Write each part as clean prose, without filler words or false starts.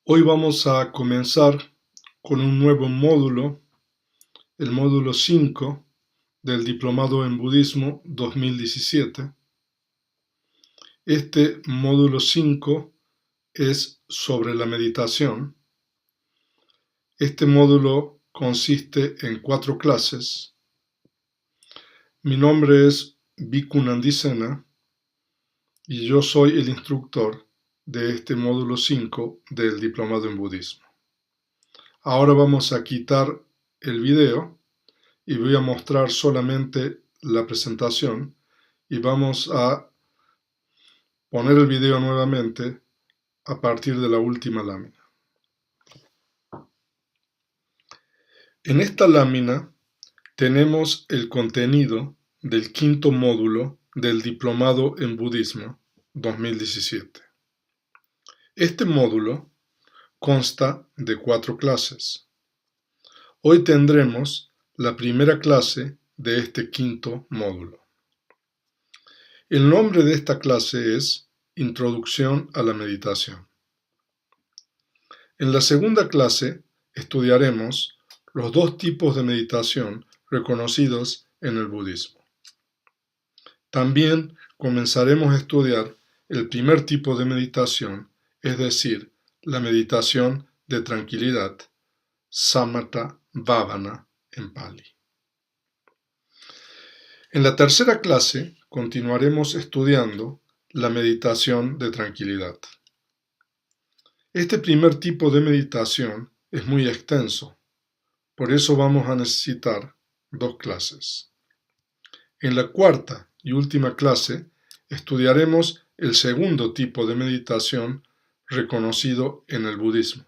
Hoy vamos a comenzar con un nuevo módulo, el módulo 5 del Diplomado en Budismo 2017. Este módulo 5 es sobre la meditación. Este módulo consiste en 4 clases. Mi nombre es Bhikkhu Nandisena y yo soy el instructor de este módulo 5 del Diplomado en Budismo. Ahora vamos a quitar el video y voy a mostrar solamente la presentación y vamos a poner el video nuevamente a partir de la última lámina. En esta lámina tenemos el contenido del quinto módulo del Diplomado en Budismo 2017. Este módulo consta de 4 clases. Hoy tendremos la primera clase de este quinto módulo. El nombre de esta clase es Introducción a la Meditación. En la segunda clase estudiaremos los 2 tipos de meditación reconocidos en el budismo. También comenzaremos a estudiar el primer tipo de meditación, es decir, la meditación de tranquilidad, Samatha Bhavana en Pali. En la tercera clase continuaremos estudiando la meditación de tranquilidad. Este primer tipo de meditación es muy extenso, por eso vamos a necesitar 2 clases. En la cuarta y última clase estudiaremos el segundo tipo de meditación reconocido en el budismo,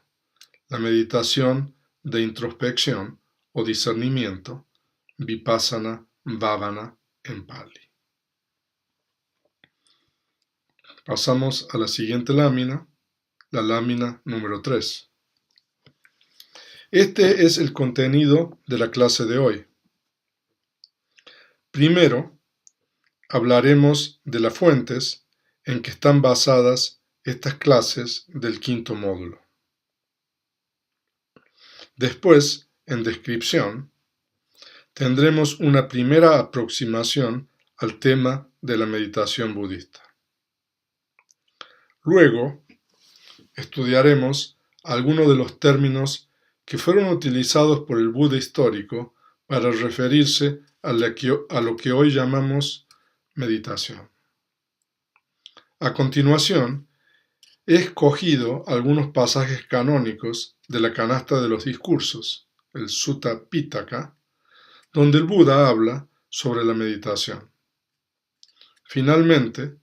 la meditación de introspección o discernimiento, Vipassana Bhavana en Pali. Pasamos a la siguiente lámina, la lámina número 3. Este es el contenido de la clase de hoy. Primero, hablaremos de las fuentes en que están basadas estas clases del quinto módulo. Después, en descripción, tendremos una primera aproximación al tema de la meditación budista. Luego, estudiaremos algunos de los términos que fueron utilizados por el Buda histórico para referirse a lo que hoy llamamos meditación. A continuación, he escogido algunos pasajes canónicos de la canasta de los discursos, el Sutta Pitaka, donde el Buda habla sobre la meditación. Finalmente,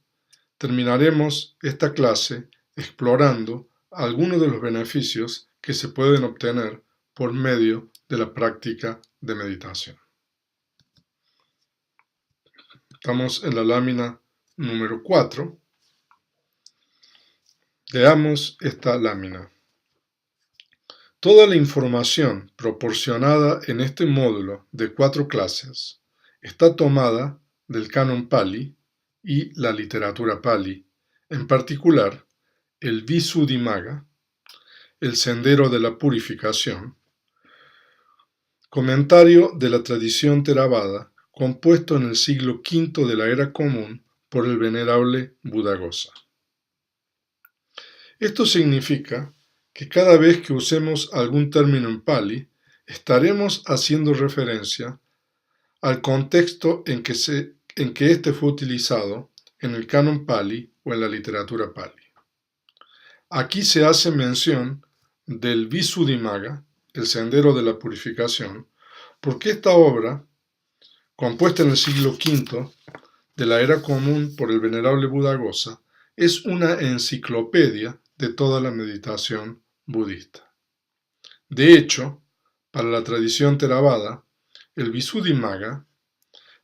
terminaremos esta clase explorando algunos de los beneficios que se pueden obtener por medio de la práctica de meditación. Estamos en la lámina número 4. Leamos esta lámina. Toda la información proporcionada en este módulo de 4 clases está tomada del canon Pali y la literatura Pali, en particular el Visuddhimagga, el Sendero de la Purificación, comentario de la tradición Theravada, compuesto en el siglo V de la Era Común por el venerable Buddhaghosa. Esto significa que cada vez que usemos algún término en Pali, estaremos haciendo referencia al contexto en que éste fue utilizado en el canon Pali o en la literatura Pali. Aquí se hace mención del Visuddhimagga, el Sendero de la Purificación, porque esta obra, compuesta en el siglo V de la Era Común por el venerable Buddhaghosa, es una enciclopedia de toda la meditación budista. De hecho, para la tradición Theravada, el Visuddhimagga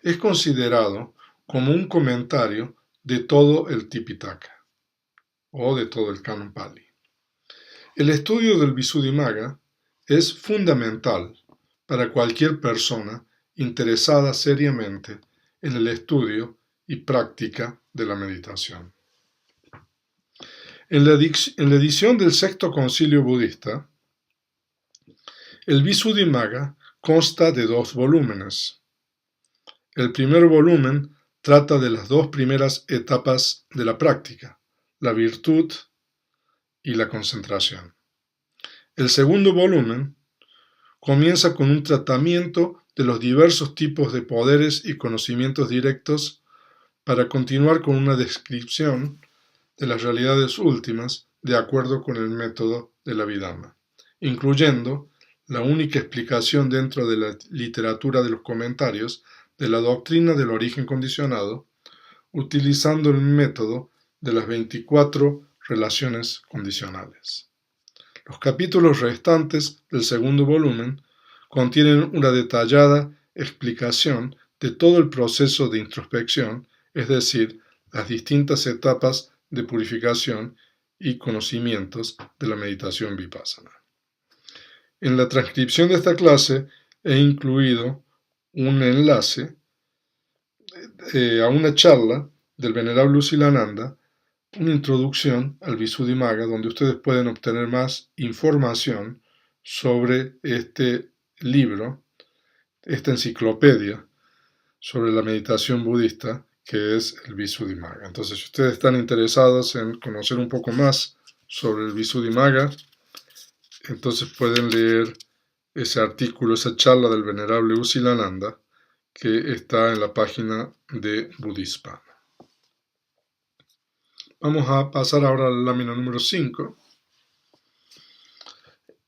es considerado como un comentario de todo el Tipitaka, o de todo el canon Pali. El estudio del Visuddhimagga es fundamental para cualquier persona interesada seriamente en el estudio y práctica de la meditación. En la edición del Sexto Concilio Budista, el Visuddhimagga consta de 2 volúmenes. El primer volumen trata de las 2 primeras etapas de la práctica, la virtud y la concentración. El segundo volumen comienza con un tratamiento de los diversos tipos de poderes y conocimientos directos para continuar con una descripción de las realidades últimas de acuerdo con el método de la Abhidhamma, incluyendo la única explicación dentro de la literatura de los comentarios de la doctrina del origen condicionado, utilizando el método de las 24 relaciones condicionales. Los capítulos restantes del segundo volumen contienen una detallada explicación de todo el proceso de introspección, es decir, las distintas etapas de purificación y conocimientos de la meditación vipassana. En la transcripción de esta clase he incluido un enlace a una charla del Venerable Usilananda, una introducción al Visuddhimagga, donde ustedes pueden obtener más información sobre este libro, esta enciclopedia sobre la meditación budista, que es el Visuddhimagga. Entonces, si ustedes están interesados en conocer un poco más sobre el Visuddhimagga, entonces pueden leer ese artículo, esa charla del Venerable Usilananda, que está en la página de Buddhispa. Vamos a pasar ahora a la lámina número 5.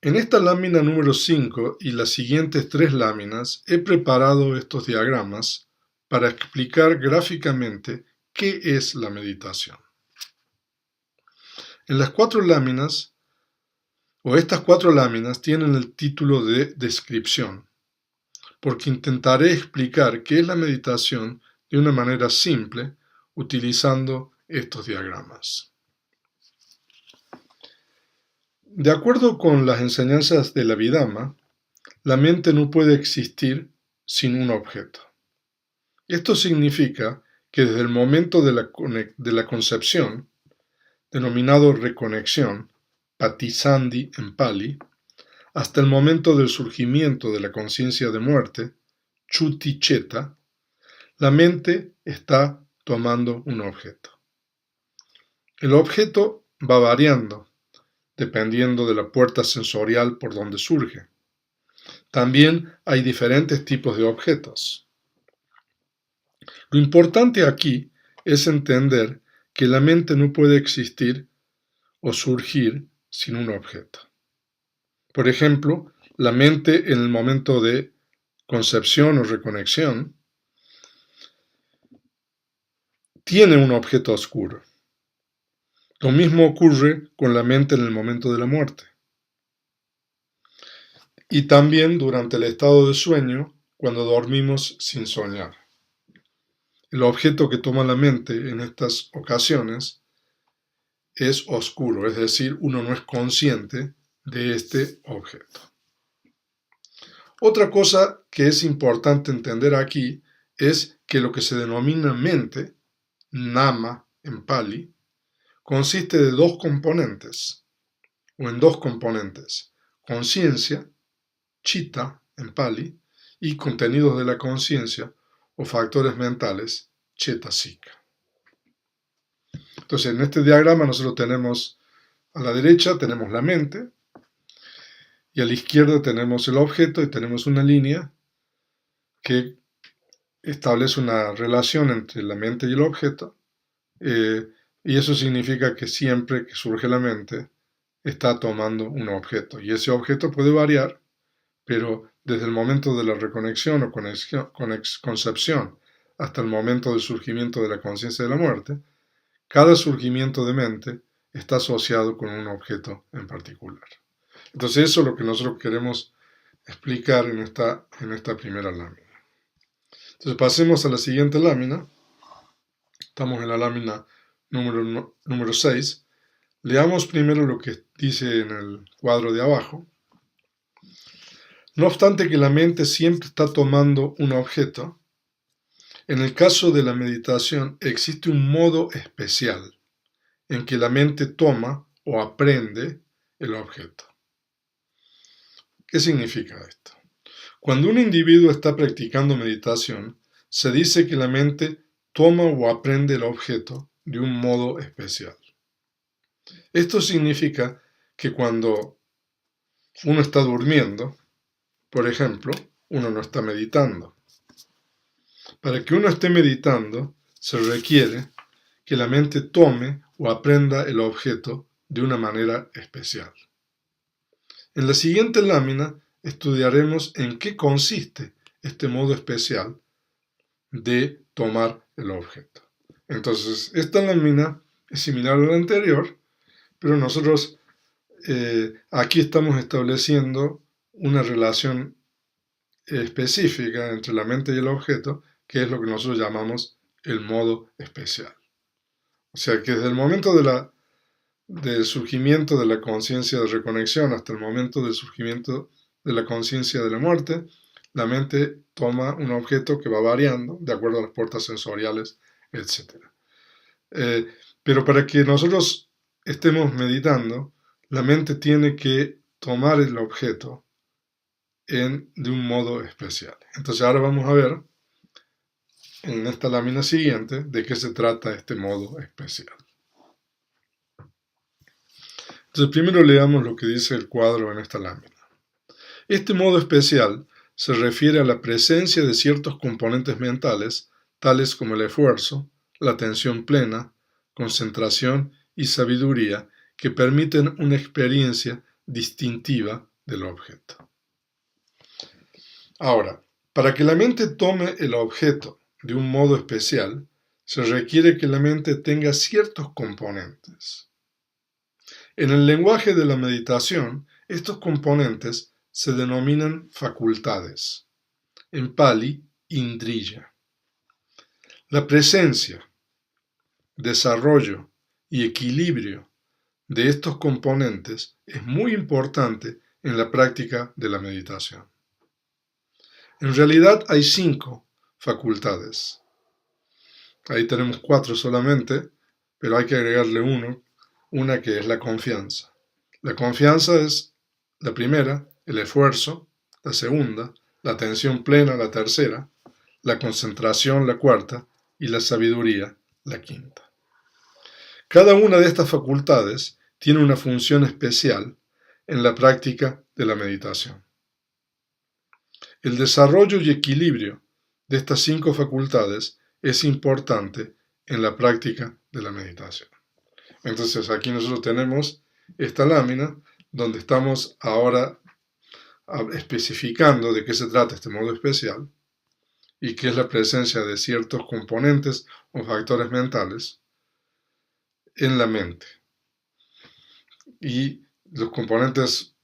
En esta lámina número 5 y las siguientes 3 láminas he preparado estos diagramas para explicar gráficamente qué es la meditación. En las 4 láminas, estas 4 láminas tienen el título de descripción, porque intentaré explicar qué es la meditación de una manera simple utilizando estos diagramas. De acuerdo con las enseñanzas de la Abhidhamma, la mente no puede existir sin un objeto. Esto significa que desde el momento de la concepción, denominado reconexión, patisandhi en Pali, hasta el momento del surgimiento de la conciencia de muerte, chuti-cheta, la mente está tomando un objeto. El objeto va variando, dependiendo de la puerta sensorial por donde surge. También hay diferentes tipos de objetos. Lo importante aquí es entender que la mente no puede existir o surgir sin un objeto. Por ejemplo, la mente en el momento de concepción o reconexión tiene un objeto oscuro. Lo mismo ocurre con la mente en el momento de la muerte. Y también durante el estado de sueño, cuando dormimos sin soñar. El objeto que toma la mente en estas ocasiones es oscuro, es decir, uno no es consciente de este objeto. Otra cosa que es importante entender aquí es que lo que se denomina mente, nama en Pali, consiste de 2 componentes, o en 2 componentes, conciencia, chitta en Pali, y contenidos de la conciencia o factores mentales, cetasika. Entonces, en este diagrama nosotros tenemos, a la derecha tenemos la mente, y a la izquierda tenemos el objeto, y tenemos una línea que establece una relación entre la mente y el objeto, y eso significa que siempre que surge la mente, está tomando un objeto, y ese objeto puede variar, pero desde el momento de la reconexión o concepción hasta el momento del surgimiento de la conciencia de la muerte, cada surgimiento de mente está asociado con un objeto en particular. Entonces eso es lo que nosotros queremos explicar en esta primera lámina. Entonces pasemos a la siguiente lámina. Estamos en la lámina número 6. Leamos primero lo que dice en el cuadro de abajo. No obstante que la mente siempre está tomando un objeto, en el caso de la meditación existe un modo especial en que la mente toma o aprende el objeto. ¿Qué significa esto? Cuando un individuo está practicando meditación, se dice que la mente toma o aprende el objeto de un modo especial. Esto significa que cuando uno está durmiendo, por ejemplo, uno no está meditando. Para que uno esté meditando, se requiere que la mente tome o aprenda el objeto de una manera especial. En la siguiente lámina estudiaremos en qué consiste este modo especial de tomar el objeto. Entonces, esta lámina es similar a la anterior, pero nosotros aquí estamos estableciendo una relación específica entre la mente y el objeto, que es lo que nosotros llamamos el modo especial. O sea que desde el momento del surgimiento de la conciencia de reconexión hasta el momento del surgimiento de la conciencia de la muerte, la mente toma un objeto que va variando de acuerdo a las puertas sensoriales, etc. Pero para que nosotros estemos meditando, la mente tiene que tomar el objeto de un modo especial. Entonces ahora vamos a ver en esta lámina siguiente de qué se trata este modo especial. Entonces primero leamos lo que dice el cuadro en esta lámina. Este modo especial se refiere a la presencia de ciertos componentes mentales, tales como el esfuerzo, la atención plena, concentración y sabiduría, que permiten una experiencia distintiva del objeto. Ahora, para que la mente tome el objeto de un modo especial, se requiere que la mente tenga ciertos componentes. En el lenguaje de la meditación, estos componentes se denominan facultades. En Pali, indriya. La presencia, desarrollo y equilibrio de estos componentes es muy importante en la práctica de la meditación. En realidad hay 5 facultades. Ahí tenemos 4 solamente, pero hay que agregarle una que es la confianza. La confianza es la primera, el esfuerzo, la segunda, la atención plena, la tercera, la concentración, la cuarta, y la sabiduría, la quinta. Cada una de estas facultades tiene una función especial en la práctica de la meditación. El desarrollo y equilibrio de estas 5 facultades es importante en la práctica de la meditación. Entonces aquí nosotros tenemos esta lámina donde estamos ahora especificando de qué se trata este modo especial y qué es la presencia de ciertos componentes o factores mentales en la mente. Y los componentes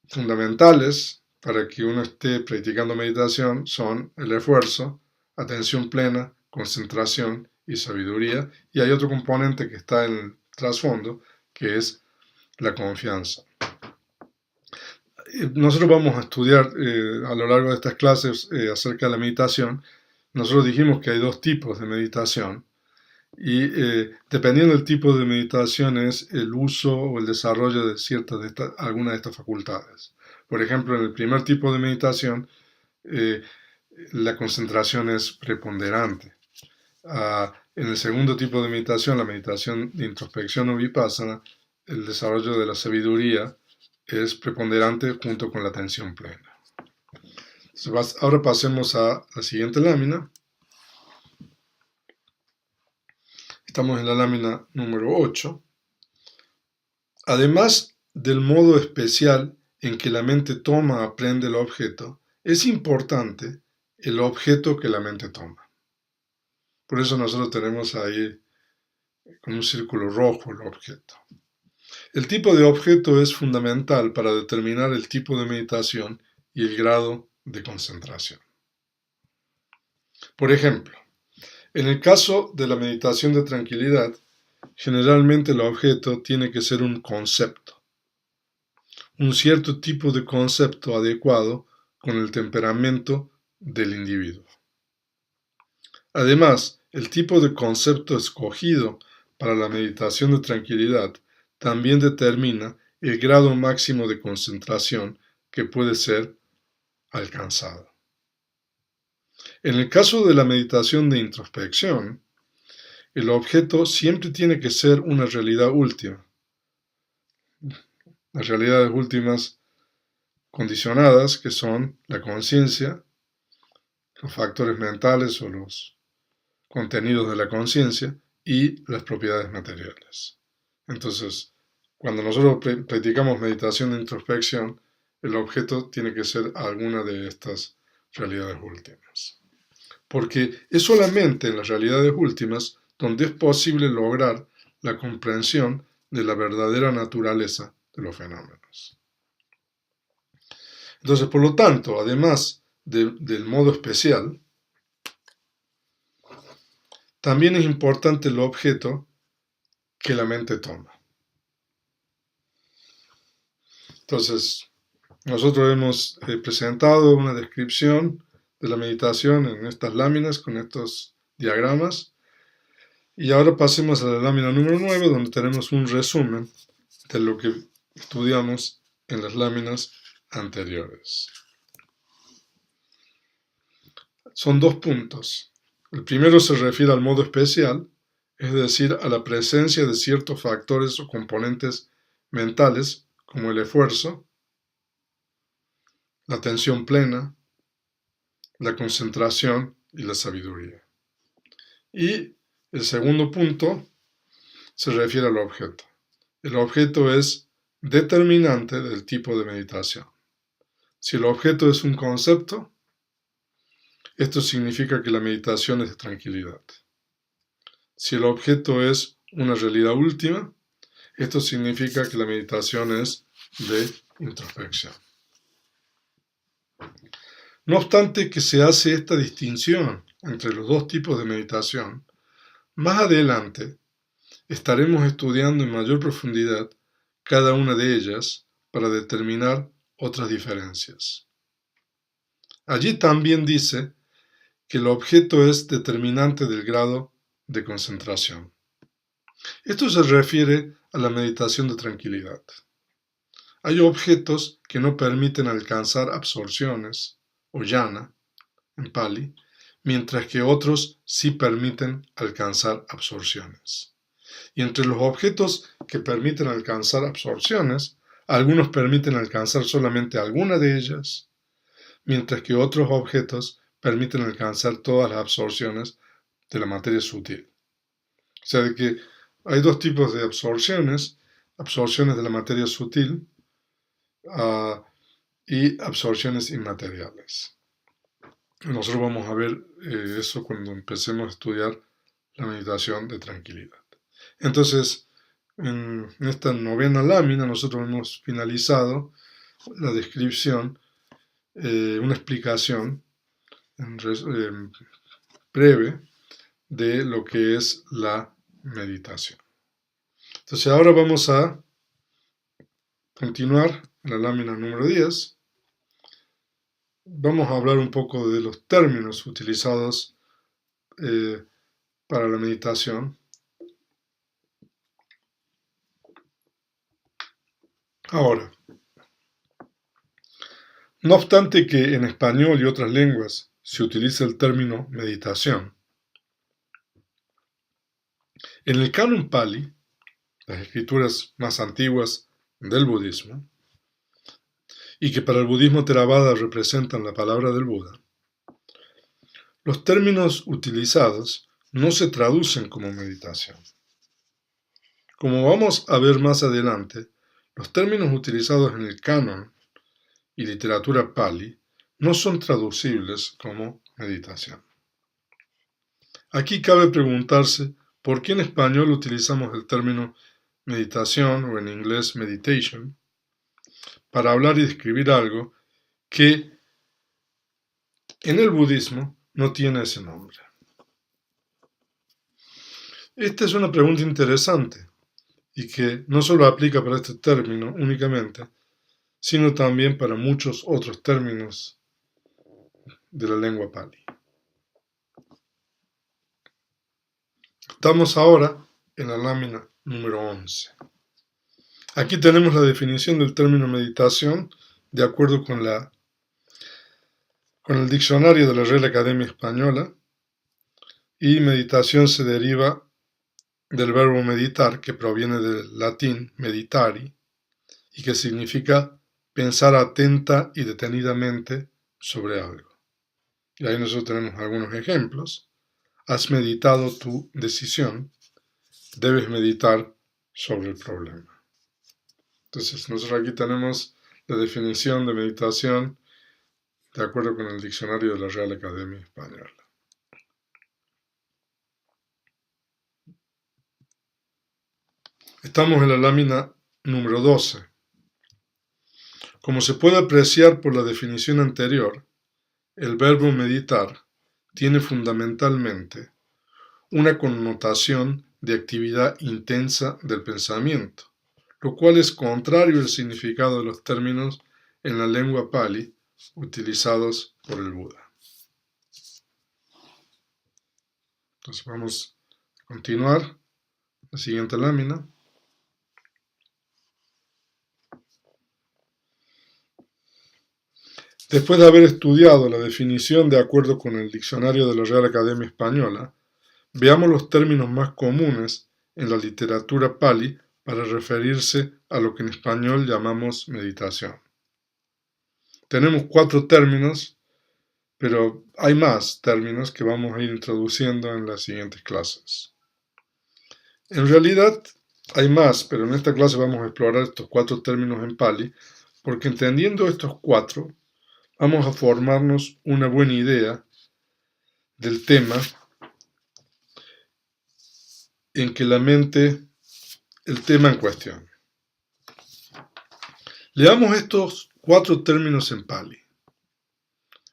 fundamentales para que uno esté practicando meditación son el esfuerzo, atención plena, concentración y sabiduría. Y hay otro componente que está en el trasfondo, que es la confianza. Nosotros vamos a estudiar a lo largo de estas clases acerca de la meditación. Nosotros dijimos que hay 2 tipos de meditación y dependiendo del tipo de meditación es el uso o el desarrollo de algunas de estas facultades. Por ejemplo, en el primer tipo de meditación la concentración es preponderante. En el segundo tipo de meditación, la meditación de introspección o vipassana, el desarrollo de la sabiduría es preponderante junto con la atención plena. Ahora pasemos a la siguiente lámina. Estamos en la lámina número 8. Además del modo especial en que la mente aprende el objeto, es importante el objeto que la mente toma. Por eso nosotros tenemos ahí con un círculo rojo el objeto. El tipo de objeto es fundamental para determinar el tipo de meditación y el grado de concentración. Por ejemplo, en el caso de la meditación de tranquilidad, generalmente el objeto tiene que ser un concepto, un cierto tipo de concepto adecuado con el temperamento del individuo. Además, el tipo de concepto escogido para la meditación de tranquilidad también determina el grado máximo de concentración que puede ser alcanzado. En el caso de la meditación de introspección, el objeto siempre tiene que ser una realidad última. Las realidades últimas condicionadas, que son la conciencia, los factores mentales o los contenidos de la conciencia y las propiedades materiales. Entonces, cuando nosotros practicamos meditación de introspección, el objeto tiene que ser alguna de estas realidades últimas. Porque es solamente en las realidades últimas donde es posible lograr la comprensión de la verdadera naturaleza de los fenómenos. Entonces, por lo tanto, además del modo especial, también es importante el objeto que la mente toma. Entonces, nosotros hemos presentado una descripción de la meditación en estas láminas con estos diagramas. Y ahora pasemos a la lámina número 9, donde tenemos un resumen de lo que estudiamos en las láminas anteriores. Son 2 puntos. El primero se refiere al modo especial, es decir, a la presencia de ciertos factores o componentes mentales, como el esfuerzo, la atención plena, la concentración y la sabiduría. Y el segundo punto se refiere al objeto. El objeto es determinante del tipo de meditación. Si el objeto es un concepto, esto significa que la meditación es de tranquilidad. Si el objeto es una realidad última, esto significa que la meditación es de introspección. No obstante que se hace esta distinción entre los dos tipos de meditación, más adelante estaremos estudiando en mayor profundidad cada una de ellas para determinar otras diferencias. Allí también dice que el objeto es determinante del grado de concentración. Esto se refiere a la meditación de tranquilidad. Hay objetos que no permiten alcanzar absorciones, o jhana, en Pali, mientras que otros sí permiten alcanzar absorciones. Y entre los objetos que permiten alcanzar absorciones, algunos permiten alcanzar solamente alguna de ellas, mientras que otros objetos permiten alcanzar todas las absorciones de la materia sutil. O sea, de que hay 2 tipos de absorciones de la materia sutil y absorciones inmateriales. Nosotros vamos a ver eso cuando empecemos a estudiar la meditación de tranquilidad. Entonces, en esta 9ª lámina nosotros hemos finalizado la descripción, una explicación breve de lo que es la meditación. Entonces ahora vamos a continuar en la lámina número 10. Vamos a hablar un poco de los términos utilizados para la meditación. Ahora, no obstante que en español y otras lenguas se utiliza el término meditación, en el canon Pali, las escrituras más antiguas del budismo, y que para el budismo Theravada representan la palabra del Buda, los términos utilizados no se traducen como meditación. Como vamos a ver más adelante, los términos utilizados en el canon y literatura Pali no son traducibles como meditación. Aquí cabe preguntarse por qué en español utilizamos el término meditación o en inglés meditation para hablar y describir algo que en el budismo no tiene ese nombre. Esta es una pregunta interesante y que no solo aplica para este término únicamente, sino también para muchos otros términos de la lengua Pali. Estamos ahora en la lámina número 11. Aquí tenemos la definición del término meditación de acuerdo con el diccionario de la Real Academia Española, y meditación se deriva del verbo meditar, que proviene del latín meditari, y que significa pensar atenta y detenidamente sobre algo. Y ahí nosotros tenemos algunos ejemplos. Has meditado tu decisión, debes meditar sobre el problema. Entonces, nosotros aquí tenemos la definición de meditación de acuerdo con el diccionario de la Real Academia Española. Estamos en la lámina número 12. Como se puede apreciar por la definición anterior, el verbo meditar tiene fundamentalmente una connotación de actividad intensa del pensamiento, lo cual es contrario al significado de los términos en la lengua pali utilizados por el Buda. Entonces vamos a continuar la siguiente lámina. Después de haber estudiado la definición de acuerdo con el diccionario de la Real Academia Española, veamos los términos más comunes en la literatura pali para referirse a lo que en español llamamos meditación. Tenemos 4 términos, pero hay más términos que vamos a ir introduciendo en las siguientes clases. En realidad hay más, pero en esta clase vamos a explorar estos 4 términos en pali, porque entendiendo estos 4, vamos a formarnos una buena idea del tema en que la mente, el tema en cuestión. Leamos estos 4 términos en pali.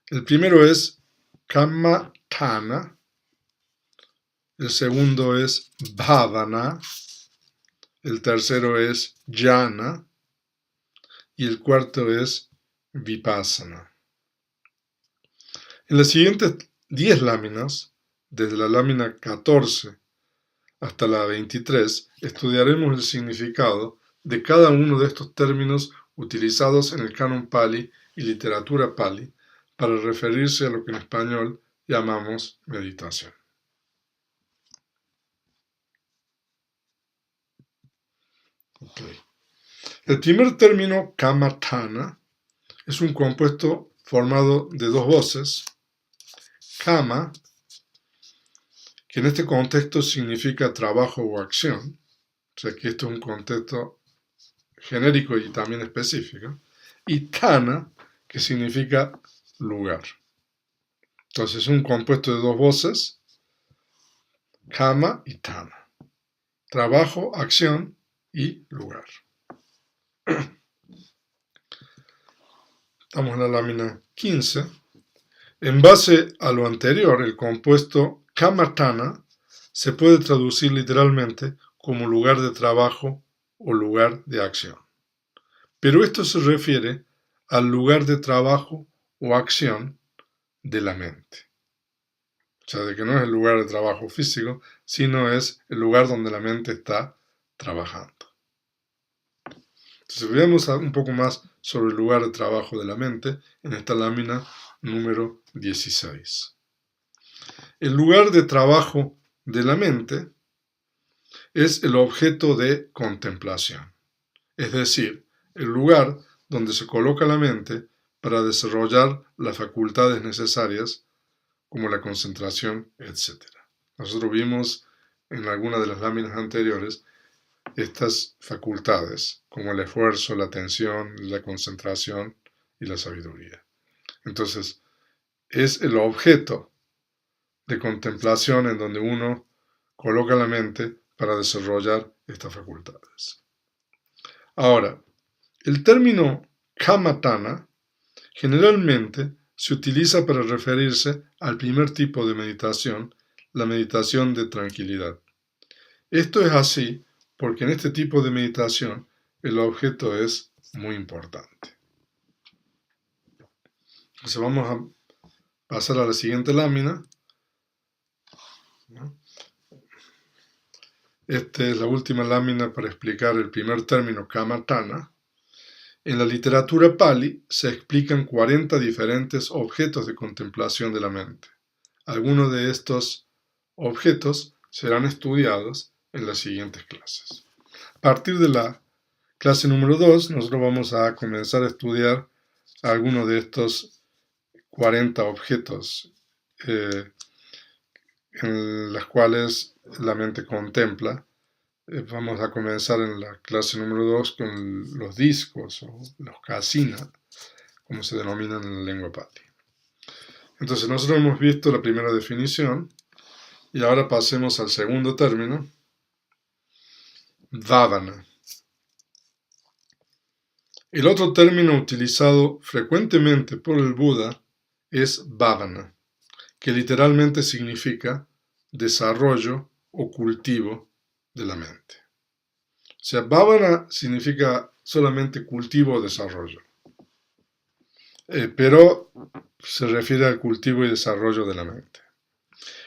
El primero es kammatthana, el segundo es bhavana, el tercero es jnana y el cuarto es vipassana. En las siguientes 10 láminas, desde la lámina 14 hasta la 23, estudiaremos el significado de cada uno de estos términos utilizados en el canon pali y literatura pali para referirse a lo que en español llamamos meditación. Okay. El primer término, kammatthana, es un compuesto formado de 2 voces. Kama, que en este contexto significa trabajo o acción, o sea que esto es un contexto genérico y también específico, y thana, que significa lugar. Entonces es un compuesto de 2 voces, kama y thana, trabajo, acción y lugar. Estamos en la lámina 15. En base a lo anterior, el compuesto kammatthana se puede traducir literalmente como lugar de trabajo o lugar de acción. Pero esto se refiere al lugar de trabajo o acción de la mente. O sea, de que no es el lugar de trabajo físico, sino es el lugar donde la mente está trabajando. Entonces veamos un poco más sobre el lugar de trabajo de la mente en esta lámina número 16. El lugar de trabajo de la mente es el objeto de contemplación, es decir, el lugar donde se coloca la mente para desarrollar las facultades necesarias como la concentración, etc. Nosotros vimos en alguna de las láminas anteriores estas facultades como el esfuerzo, la atención, la concentración y la sabiduría. Entonces, es el objeto de contemplación en donde uno coloca la mente para desarrollar estas facultades. Ahora, el término kammatthana generalmente se utiliza para referirse al primer tipo de meditación, la meditación de tranquilidad. Esto es así porque en este tipo de meditación el objeto es muy importante. Entonces vamos a pasar a la siguiente lámina. Esta es la última lámina para explicar el primer término, kamatthana. En la literatura Pali se explican 40 diferentes objetos de contemplación de la mente. Algunos de estos objetos serán estudiados en las siguientes clases. A partir de la clase número 2, nosotros vamos a comenzar a estudiar algunos de estos 40 objetos en los cuales la mente contempla. Vamos a comenzar en la clase número 2 con los discos o los kasina, como se denominan en la lengua Pali. Entonces nosotros hemos visto la primera definición y ahora pasemos al segundo término, bhavana. El otro término utilizado frecuentemente por el Buda es bhavana, que literalmente significa desarrollo o cultivo de la mente. O sea, bhavana significa solamente cultivo o desarrollo, pero se refiere al cultivo y desarrollo de la mente.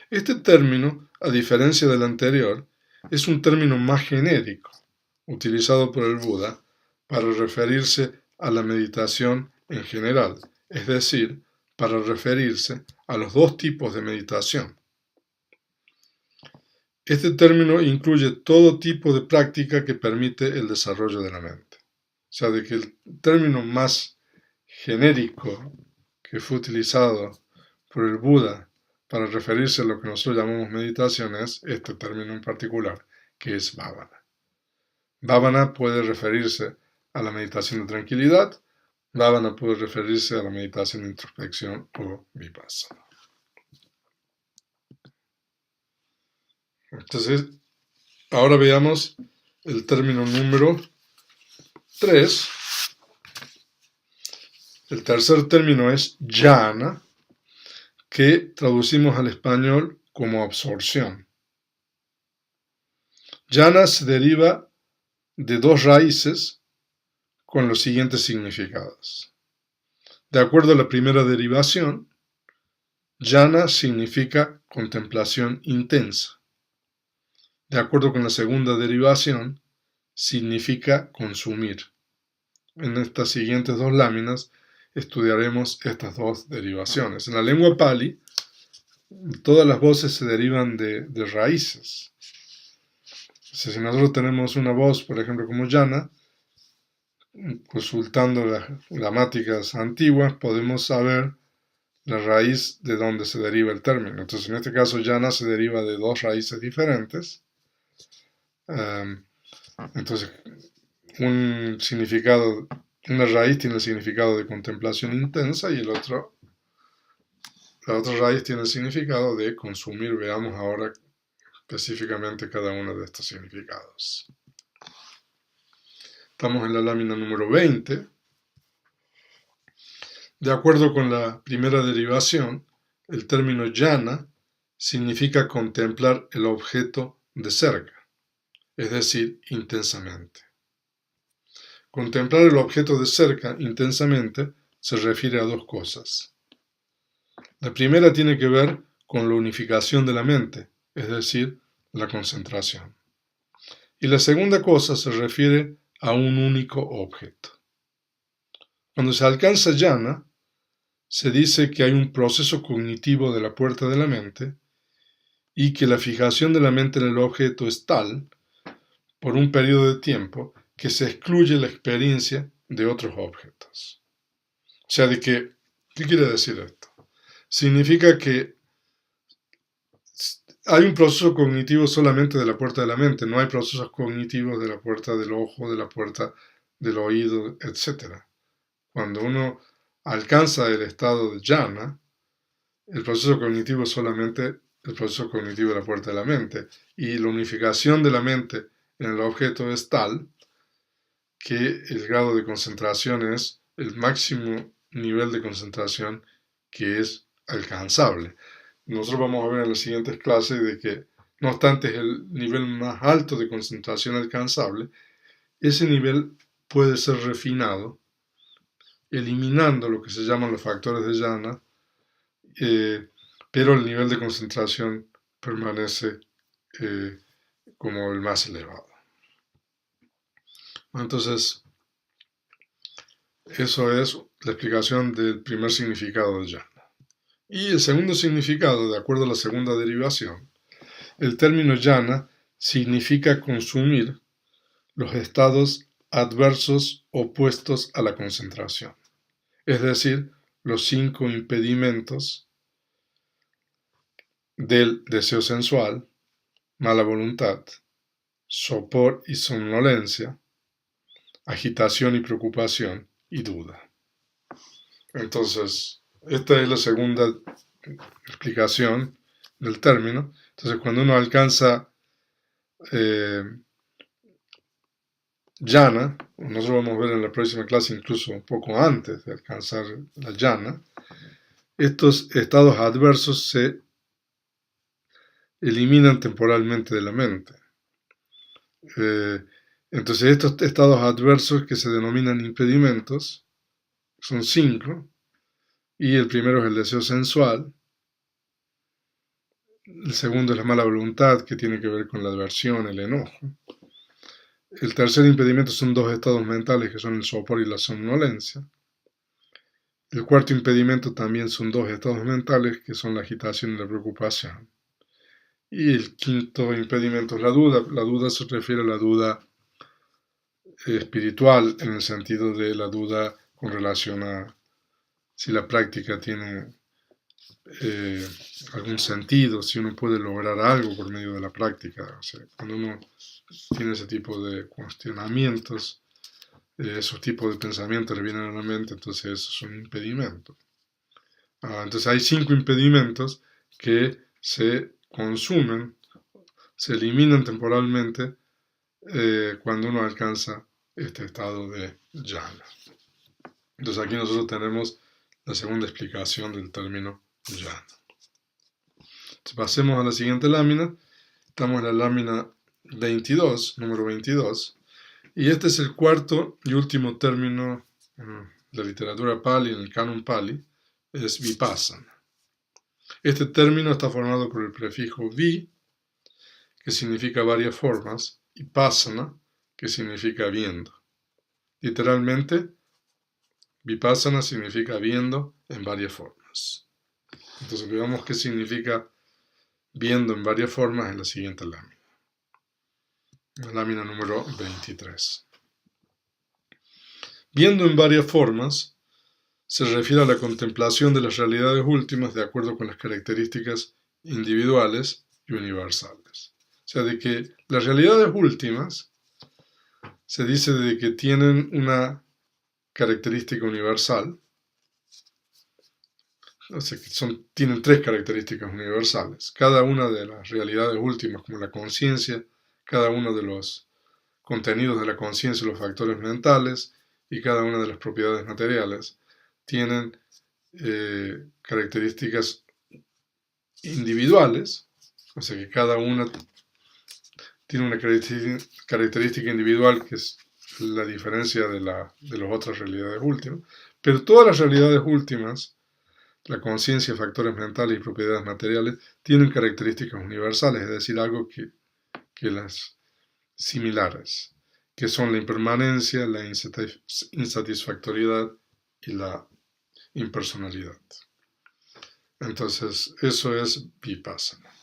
Este término, a diferencia del anterior, es un término más genérico, utilizado por el Buda para referirse a la meditación en general, es decir, para referirse a los dos tipos de meditación. Este término incluye todo tipo de práctica que permite el desarrollo de la mente. O sea, de que el término más genérico que fue utilizado por el Buda para referirse a lo que nosotros llamamos meditación es este término en particular, que es bhavana. Bhavana puede referirse a la meditación de tranquilidad, bhavana puede referirse a la meditación de introspección o vipassana. Entonces, ahora veamos el término número 3. El tercer término es jhana, que traducimos al español como absorción. Jhana se deriva de dos raíces con los siguientes significados. De acuerdo a la primera derivación, jhana significa contemplación intensa. De acuerdo con la segunda derivación, significa consumir. En estas siguientes dos láminas estudiaremos estas dos derivaciones. En la lengua Pali, todas las voces se derivan de raíces. O sea, si nosotros tenemos una voz, por ejemplo, como jhana, consultando las gramáticas antiguas, podemos saber la raíz de donde se deriva el término. Entonces, en este caso, jhana se deriva de dos raíces diferentes. Entonces, una raíz tiene el significado de contemplación intensa y la otra raíz tiene el significado de consumir. Veamos ahora específicamente cada uno de estos significados. Estamos en la lámina número 20. De acuerdo con la primera derivación, el término jhana significa contemplar el objeto de cerca, es decir, intensamente. Contemplar el objeto de cerca intensamente se refiere a dos cosas. La primera tiene que ver con la unificación de la mente, es decir, la concentración. Y la segunda cosa se refiere a un único objeto. Cuando se alcanza jhana, se dice que hay un proceso cognitivo de la puerta de la mente y que la fijación de la mente en el objeto es tal, por un periodo de tiempo, que se excluye la experiencia de otros objetos. O sea, ¿qué quiere decir esto? Significa que hay un proceso cognitivo solamente de la puerta de la mente, no hay procesos cognitivos de la puerta del ojo, de la puerta del oído, etc. Cuando uno alcanza el estado de jhana, el proceso cognitivo es solamente el proceso cognitivo de la puerta de la mente, y la unificación de la mente en el objeto es tal que el grado de concentración es el máximo nivel de concentración que es alcanzable. Nosotros vamos a ver en las siguientes clases de que, no obstante es el nivel más alto de concentración alcanzable, ese nivel puede ser refinado, eliminando lo que se llaman los factores de jhana, pero el nivel de concentración permanece como el más elevado. Entonces, eso es la explicación del primer significado de jhana. Y el segundo significado, de acuerdo a la segunda derivación, el término jhana significa consumir los estados adversos opuestos a la concentración, es decir, los 5 impedimentos del deseo sensual, mala voluntad, sopor y somnolencia, agitación y preocupación y duda. Entonces, esta es la segunda explicación del término. Entonces, cuando uno alcanza jhana, nosotros vamos a ver en la próxima clase incluso un poco antes de alcanzar la jhana, estos estados adversos se eliminan temporalmente de la mente. Entonces estos estados adversos que se denominan impedimentos son 5, y el primero es el deseo sensual, el segundo es la mala voluntad, que tiene que ver con la aversión, el enojo. El tercer impedimento son 2 estados mentales, que son el sopor y la somnolencia. El cuarto impedimento también son 2 estados mentales, que son la agitación y la preocupación. Y el quinto impedimento es la duda. La duda se refiere a la duda espiritual, en el sentido de la duda con relación a si la práctica tiene algún sentido, si uno puede lograr algo por medio de la práctica. O sea, cuando uno tiene ese tipo de cuestionamientos, esos tipos de pensamientos le vienen a la mente, entonces eso es un impedimento. Entonces hay 5 impedimentos que se consumen, se eliminan temporalmente cuando uno alcanza este estado de jhana. Entonces aquí nosotros tenemos la segunda explicación del término jhana. Entonces pasemos a la siguiente lámina. Estamos en la lámina 22, número 22, y este es el cuarto y último término en la literatura Pali, en el canon Pali, es vipassana. Este término está formado por el prefijo vi, que significa varias formas, y passana, que significa viendo. Literalmente, vipassana significa viendo en varias formas. Entonces veamos qué significa viendo en varias formas en la siguiente lámina. La lámina número 23. Viendo en varias formas se refiere a la contemplación de las realidades últimas de acuerdo con las características individuales y universales. O sea, de que las realidades últimas se dice de que tienen una característica universal, o sea, que tienen 3 características universales. Cada una de las realidades últimas, como la conciencia, cada uno de los contenidos de la conciencia, los factores mentales y cada una de las propiedades materiales, tienen características individuales, o sea que cada una tiene una característica individual que es la diferencia de las otras realidades últimas, pero todas las realidades últimas, la conciencia, factores mentales y propiedades materiales, tienen características universales, es decir, algo que las similares, que son la impermanencia, la insatisfactoriedad y la impersonalidad. Entonces, eso es vipassana.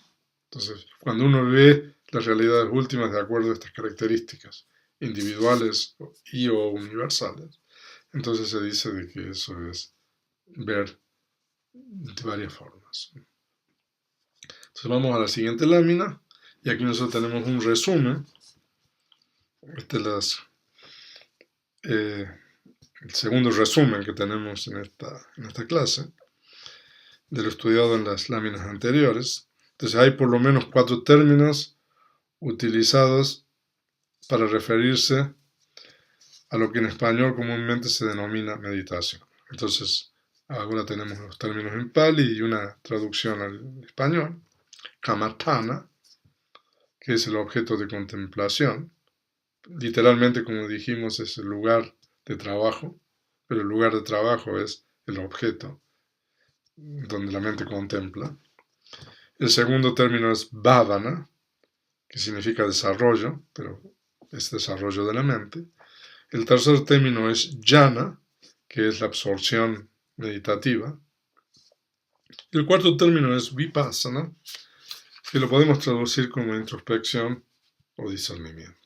Entonces, cuando uno ve las realidades últimas de acuerdo a estas características individuales y o universales, entonces se dice de que eso es ver de varias formas. Entonces vamos a la siguiente lámina, y aquí nosotros tenemos un resumen. Este es el segundo resumen que tenemos en esta clase, de lo estudiado en las láminas anteriores. Entonces hay por lo menos 4 términos utilizados para referirse a lo que en español comúnmente se denomina meditación. Entonces, ahora tenemos los términos en Pali y una traducción al español. Kammatthana, que es el objeto de contemplación. Literalmente, como dijimos, es el lugar de trabajo, pero el lugar de trabajo es el objeto donde la mente contempla. El segundo término es bhavana, que significa desarrollo, pero es desarrollo de la mente. El tercer término es jhana, que es la absorción meditativa. Y el cuarto término es vipassana, que lo podemos traducir como introspección o discernimiento.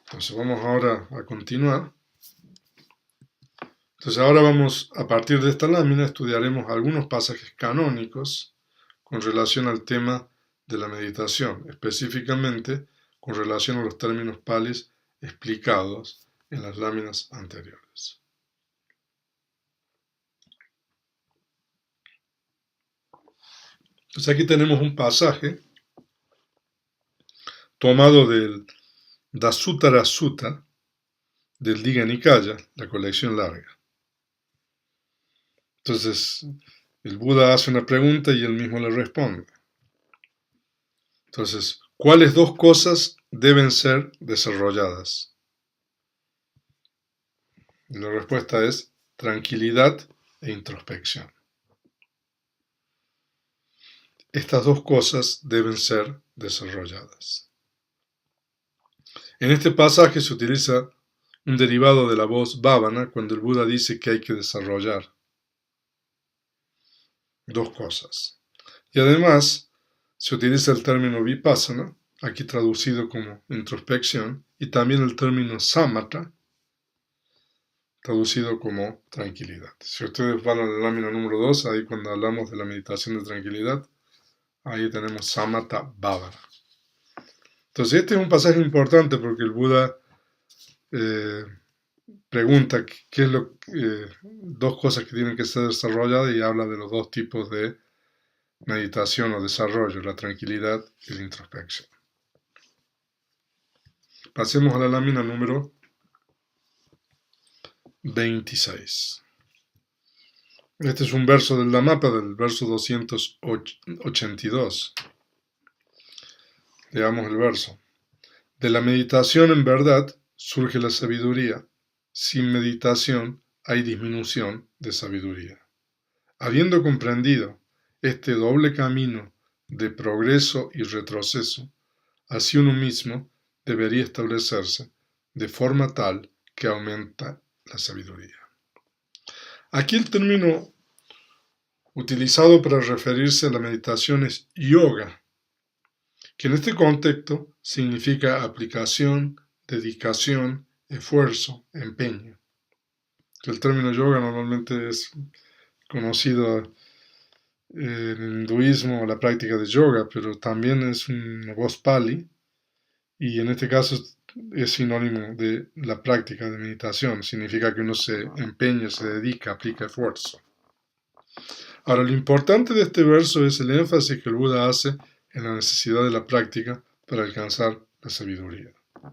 Entonces vamos ahora a continuar. Entonces ahora vamos, a partir de esta lámina, estudiaremos algunos pasajes canónicos con relación al tema de la meditación, específicamente con relación a los términos palis explicados en las láminas anteriores. Entonces aquí tenemos un pasaje tomado del Dasuttara Sutta del Digha Nikaya, la colección larga. Entonces, el Buda hace una pregunta y él mismo le responde. Entonces, ¿cuáles dos cosas deben ser desarrolladas? Y la respuesta es tranquilidad e introspección. Estas dos cosas deben ser desarrolladas. En este pasaje se utiliza un derivado de la voz bhavana cuando el Buda dice que hay que desarrollar dos cosas. Y además se utiliza el término vipassana, aquí traducido como introspección, y también el término samatha, traducido como tranquilidad. Si ustedes van a la lámina número 2, ahí cuando hablamos de la meditación de tranquilidad, ahí tenemos samatha bhavana. Entonces este es un pasaje importante porque el Buda pregunta qué es dos cosas que tienen que ser desarrolladas y habla de los dos tipos de meditación o desarrollo, la tranquilidad y la introspección. Pasemos a la lámina número 26. Este es un verso del Dhammapa, del verso 282. Leamos el verso. De la meditación en verdad surge la sabiduría. Sin meditación hay disminución de sabiduría. Habiendo comprendido este doble camino de progreso y retroceso, así uno mismo debería establecerse de forma tal que aumenta la sabiduría. Aquí el término utilizado para referirse a la meditación es yoga, que en este contexto significa aplicación, dedicación, esfuerzo, empeño. El término yoga normalmente es conocido en el hinduismo, la práctica de yoga, pero también es una voz pali, y en este caso es sinónimo de la práctica de meditación. Significa que uno se empeña, se dedica, aplica esfuerzo. Ahora, lo importante de este verso es el énfasis que el Buda hace en la necesidad de la práctica para alcanzar la sabiduría. O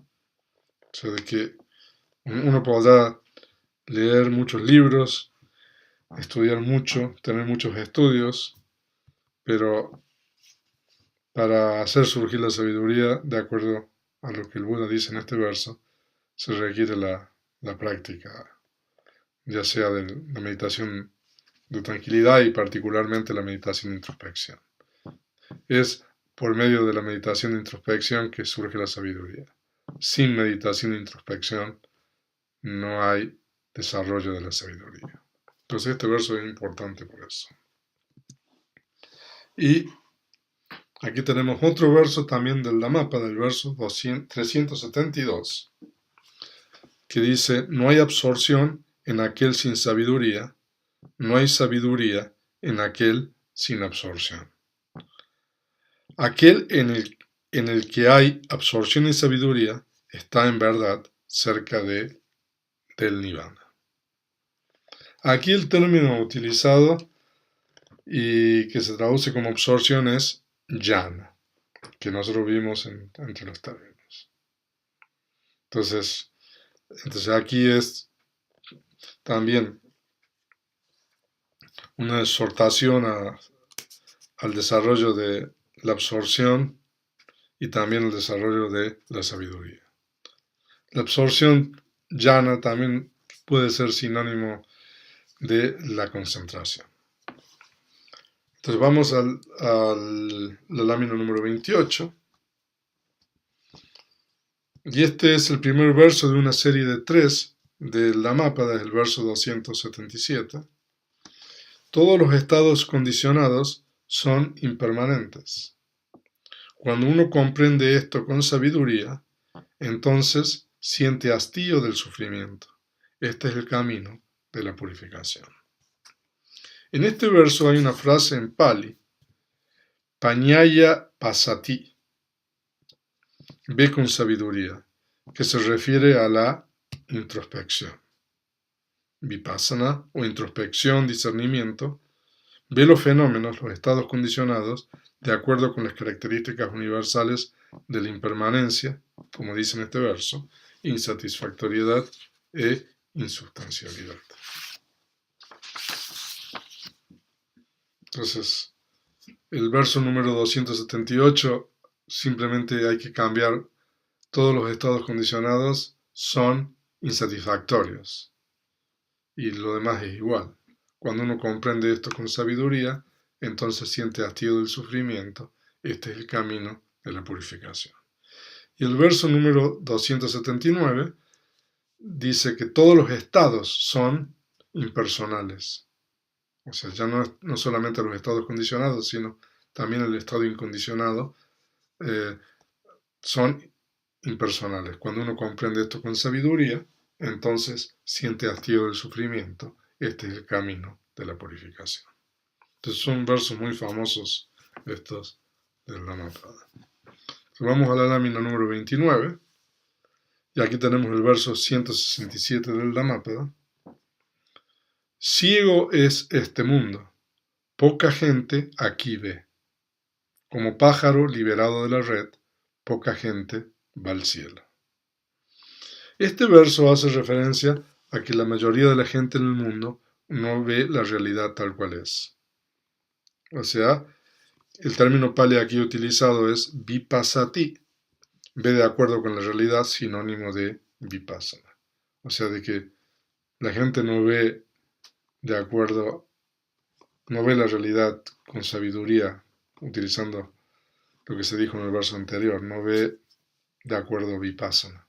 sea, de que uno podrá leer muchos libros, estudiar mucho, tener muchos estudios, pero para hacer surgir la sabiduría, de acuerdo a lo que el Buda dice en este verso, se requiere la práctica, ya sea de la meditación de tranquilidad y particularmente la meditación de introspección. Es por medio de la meditación de introspección que surge la sabiduría. Sin meditación de introspección no hay desarrollo de la sabiduría. Entonces este verso es importante por eso. Y aquí tenemos otro verso también del Dhammapa, del verso 372, que dice: no hay absorción en aquel sin sabiduría, no hay sabiduría en aquel sin absorción. Aquel en el que hay absorción y sabiduría está en verdad cerca del Nirvana. Aquí el término utilizado y que se traduce como absorción es jhana, que nosotros vimos entre los términos. Entonces aquí es también una exhortación al desarrollo de la absorción y también el desarrollo de la sabiduría. La absorción jhana también puede ser sinónimo de la concentración. Entonces vamos a la lámina número 28, Y este es el primer verso de una serie de 3 del Dhammapada, el verso 277. Todos los estados condicionados son impermanentes. Cuando uno comprende esto con sabiduría, entonces siente hastío del sufrimiento. Este es el camino de la purificación. En este verso hay una frase en Pali, Pañaya Pasati, ve con sabiduría, que se refiere a la introspección. Vipassana o introspección, discernimiento, ve los fenómenos, los estados condicionados, de acuerdo con las características universales de la impermanencia, como dice en este verso, insatisfactoriedad e insubstancialidad. Entonces, el verso número 278, simplemente hay que cambiar todos los estados condicionados son insatisfactorios y lo demás es igual. Cuando uno comprende esto con sabiduría, entonces siente hastío del sufrimiento. Este es el camino de la purificación. Y el verso número 279 dice que todos los estados son impersonales. O sea, ya no solamente los estados condicionados, sino también el estado incondicionado son impersonales. Cuando uno comprende esto con sabiduría, entonces siente hastío del sufrimiento. Este es el camino de la purificación. Entonces son versos muy famosos estos del Dhammapada. Vamos a la lámina número 29. Y aquí tenemos el verso 167 del Dhammapada. Ciego es este mundo. Poca gente aquí ve. Como pájaro liberado de la red, poca gente va al cielo. Este verso hace referencia a que la mayoría de la gente en el mundo no ve la realidad tal cual es. O sea, el término pali aquí utilizado es vipassati, ve de acuerdo con la realidad, sinónimo de vipassana. O sea, de que la gente no ve de acuerdo, no ve la realidad con sabiduría, utilizando lo que se dijo en el verso anterior, no ve de acuerdo a vipassana.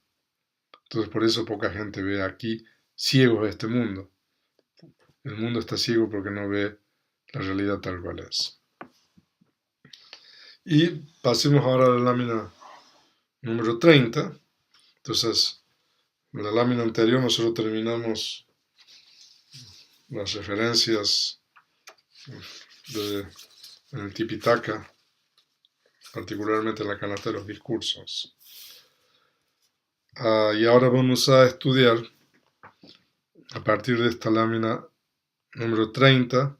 Entonces por eso poca gente ve aquí ciegos de este mundo. El mundo está ciego porque no ve la realidad tal cual es. Y pasemos ahora a la lámina número 30. Entonces, en la lámina anterior nosotros terminamos las referencias en el Tipitaka, particularmente en la canasta de los discursos. Y ahora vamos a estudiar, a partir de esta lámina número 30,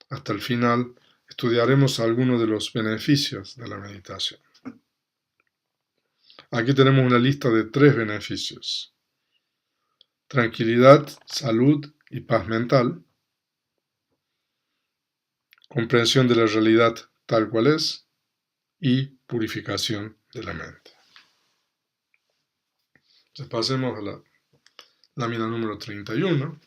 hasta el final, estudiaremos algunos de los beneficios de la meditación. Aquí tenemos una lista de 3 beneficios: tranquilidad, salud y paz mental, comprensión de la realidad tal cual es y purificación de la mente. Entonces pasemos a la lámina número 31.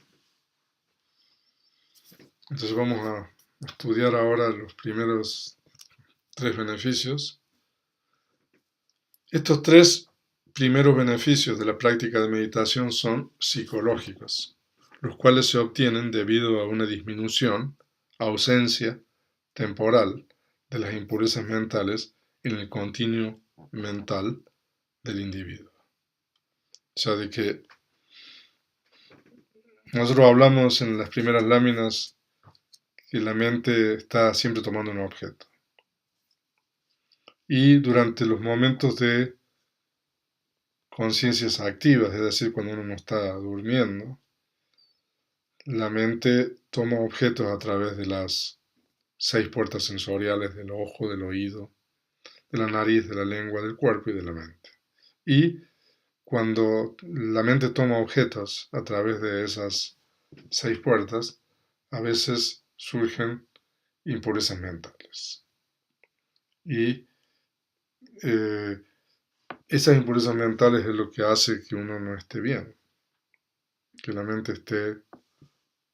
Entonces vamos a estudiar ahora los primeros 3 beneficios. Estos 3 primeros beneficios de la práctica de meditación son psicológicos, los cuales se obtienen debido a una disminución, ausencia temporal de las impurezas mentales en el continuo mental del individuo. O sea, de que nosotros hablamos en las primeras láminas que la mente está siempre tomando un objeto. Y durante los momentos de conciencias activas, es decir, cuando uno no está durmiendo, la mente toma objetos a través de las 6 puertas sensoriales del ojo, del oído, de la nariz, de la lengua, del cuerpo y de la mente. Y cuando la mente toma objetos a través de esas 6 puertas, a veces surgen impurezas mentales. Y esas impurezas mentales es lo que hace que uno no esté bien, que la mente esté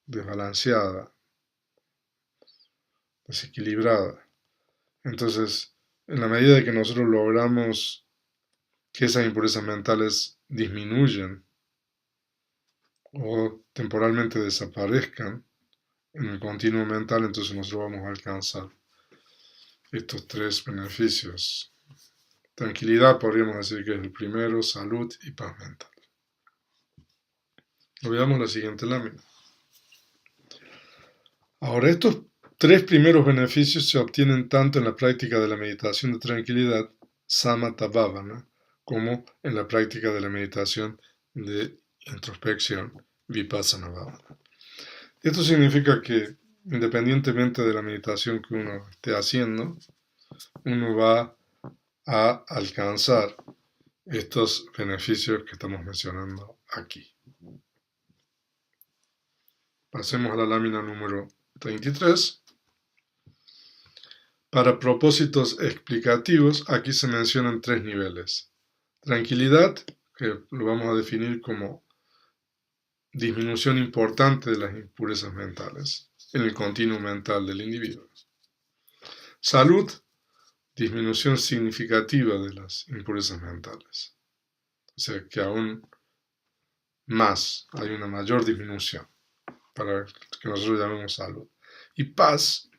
desbalanceada, desequilibrada. Entonces, en la medida que nosotros logramos que esas impurezas mentales disminuyen o temporalmente desaparezcan en el continuo mental, entonces nosotros vamos a alcanzar estos tres beneficios. Tranquilidad podríamos decir que es el primero, salud y paz mental. Veamos la siguiente lámina. Ahora, estos tres primeros beneficios se obtienen tanto en la práctica de la meditación de tranquilidad, samatha bhavana, como en la práctica de la meditación de introspección, vipassana bhavana. Esto significa que, independientemente de la meditación que uno esté haciendo, uno va a alcanzar estos beneficios que estamos mencionando aquí. Pasemos a la lámina número 33. Para propósitos explicativos, aquí se mencionan tres niveles. Tranquilidad, que lo vamos a definir como disminución importante de las impurezas mentales en el continuum mental del individuo. Salud, disminución significativa de las impurezas mentales. O sea que aún más, hay una mayor disminución para que nosotros llamemos salud. Y paz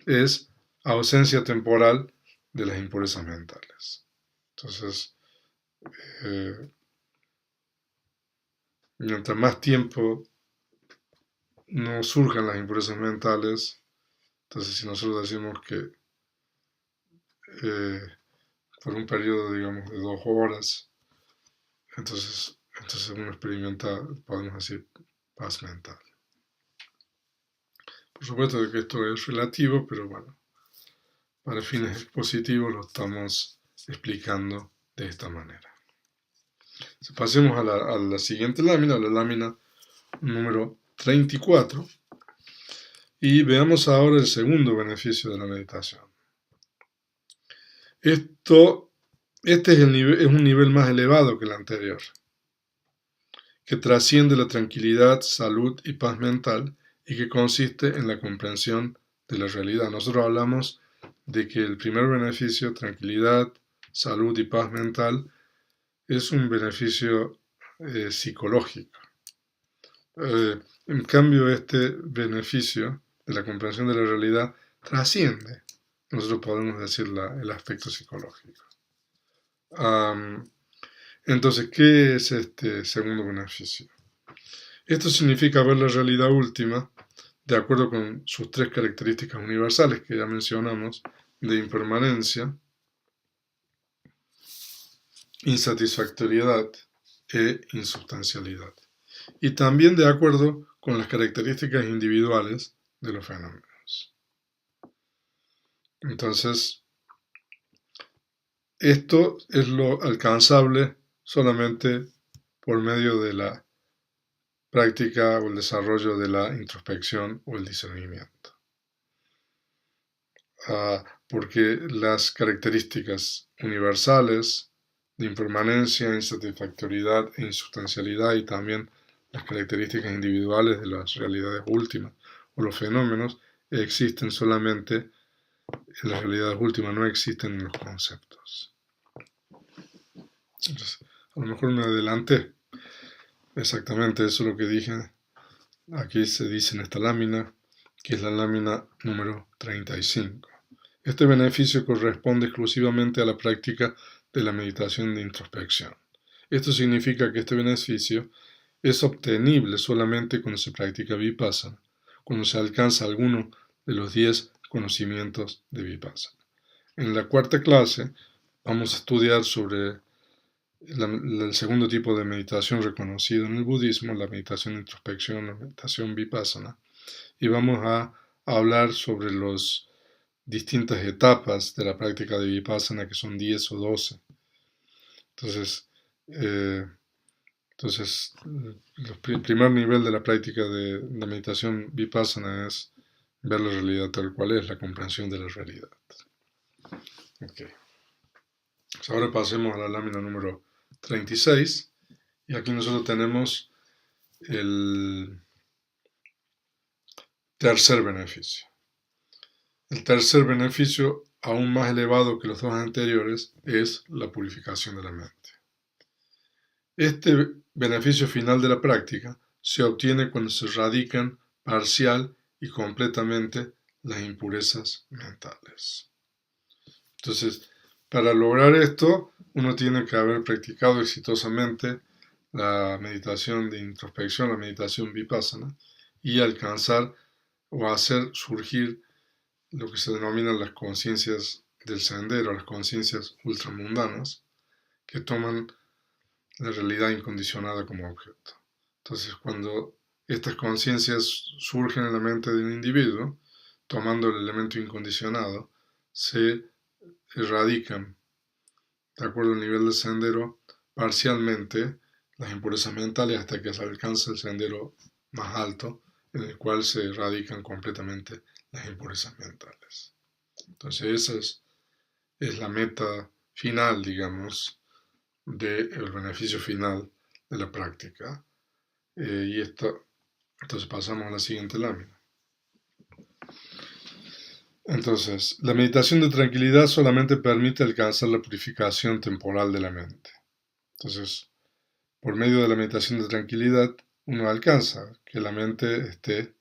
es ausencia temporal de las impurezas mentales. Entonces, mientras más tiempo no surjan las impurezas mentales, entonces si nosotros decimos que por un periodo, digamos, de 2 horas, entonces uno experimenta, podemos decir, paz mental. Por supuesto que esto es relativo, pero bueno, para fines expositivos lo estamos explicando de esta manera. Pasemos a la siguiente lámina, la lámina número 34, y veamos ahora el segundo beneficio de la meditación. Este es un nivel más elevado que el anterior, que trasciende la tranquilidad, salud y paz mental y que consiste en la comprensión de la realidad. Nosotros hablamos de que el primer beneficio, tranquilidad, salud y paz mental, es un beneficio psicológico. En cambio, este beneficio de la comprensión de la realidad trasciende, nosotros podemos decir, el aspecto psicológico. Entonces, ¿qué es este segundo beneficio? Esto significa ver la realidad última de acuerdo con sus tres características universales que ya mencionamos, de impermanencia, insatisfactoriedad e insubstancialidad. Y también de acuerdo con las características individuales de los fenómenos. Entonces, esto es lo alcanzable solamente por medio de la práctica o el desarrollo de la introspección o el discernimiento. Porque las características universales de impermanencia, insatisfactoriedad e insubstancialidad y también las características individuales de las realidades últimas o los fenómenos existen solamente en las realidades últimas, no existen en los conceptos. Entonces, a lo mejor me adelanté. Exactamente eso es lo que dije. Aquí se dice en esta lámina, que es la lámina número 35. Este beneficio corresponde exclusivamente a la práctica de la meditación de introspección. Esto significa que este beneficio es obtenible solamente cuando se practica vipassana, cuando se alcanza alguno de los 10 conocimientos de vipassana. En la cuarta clase vamos a estudiar sobre el segundo tipo de meditación reconocido en el budismo, la meditación de introspección, la meditación vipassana, y vamos a hablar sobre las distintas etapas de la práctica de vipassana, que son 10 o 12. Entonces, el primer nivel de la práctica de la meditación vipassana es ver la realidad tal cual es, la comprensión de la realidad. Okay. Pues ahora pasemos a la lámina número 36, y aquí nosotros tenemos el tercer beneficio. El tercer beneficio, aún más elevado que los dos anteriores, es la purificación de la mente. Este beneficio final de la práctica se obtiene cuando se erradican parcial y completamente las impurezas mentales. Entonces, para lograr esto, uno tiene que haber practicado exitosamente la meditación de introspección, la meditación vipassana, y alcanzar o hacer surgir lo que se denominan las conciencias del sendero, las conciencias ultramundanas, que toman la realidad incondicionada como objeto. Entonces, cuando estas conciencias surgen en la mente de un individuo, tomando el elemento incondicionado, se erradican, de acuerdo al nivel del sendero, parcialmente las impurezas mentales hasta que se alcanza el sendero más alto, en el cual se erradican completamente las impurezas mentales. Entonces esa es la meta final, digamos, del beneficio final de la práctica. Entonces pasamos a la siguiente lámina. Entonces, la meditación de tranquilidad solamente permite alcanzar la purificación temporal de la mente. Entonces, por medio de la meditación de tranquilidad, uno alcanza que la mente esté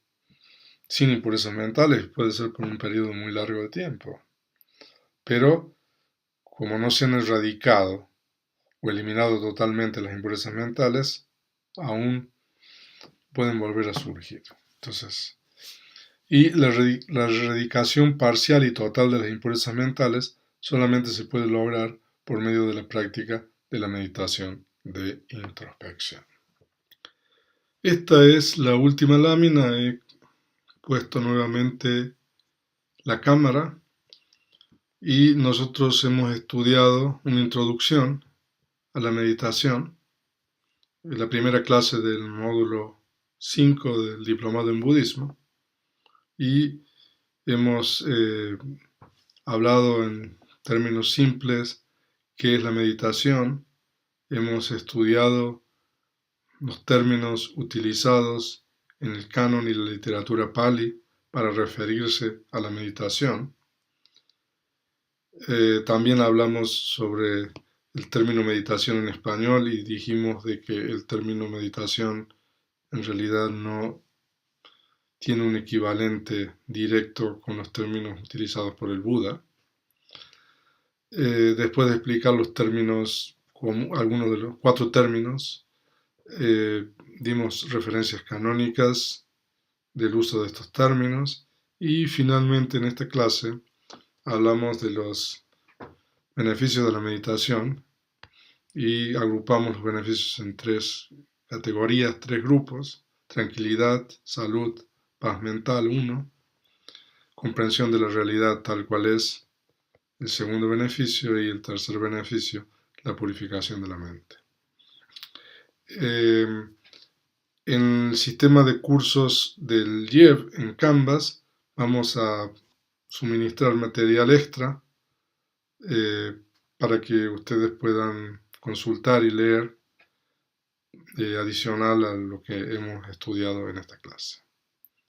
sin impurezas mentales, puede ser por un periodo muy largo de tiempo. Pero, como no se han erradicado o eliminado totalmente las impurezas mentales, aún pueden volver a surgir. Entonces, y la erradicación parcial y total de las impurezas mentales solamente se puede lograr por medio de la práctica de la meditación de introspección. Esta es la última lámina. He puesto nuevamente la cámara y nosotros hemos estudiado una introducción a la meditación, la primera clase del módulo 5 del diplomado en budismo, y hemos hablado en términos simples qué es la meditación. Hemos estudiado los términos utilizados en el canon y la literatura Pali para referirse a la meditación. También hablamos sobre el término meditación en español y dijimos de que el término meditación en realidad no tiene un equivalente directo con los términos utilizados por el Buda. Después de explicar los términos, algunos de los 4 términos, dimos referencias canónicas del uso de estos términos y finalmente en esta clase hablamos de los beneficios de la meditación y agrupamos los beneficios en 3 categorías, 3 grupos: tranquilidad, salud, paz mental, 1, comprensión de la realidad tal cual es, el segundo beneficio, y el tercer beneficio, la purificación de la mente. En el sistema de cursos del YEV en Canvas vamos a suministrar material extra para que ustedes puedan consultar y leer adicional a lo que hemos estudiado en esta clase.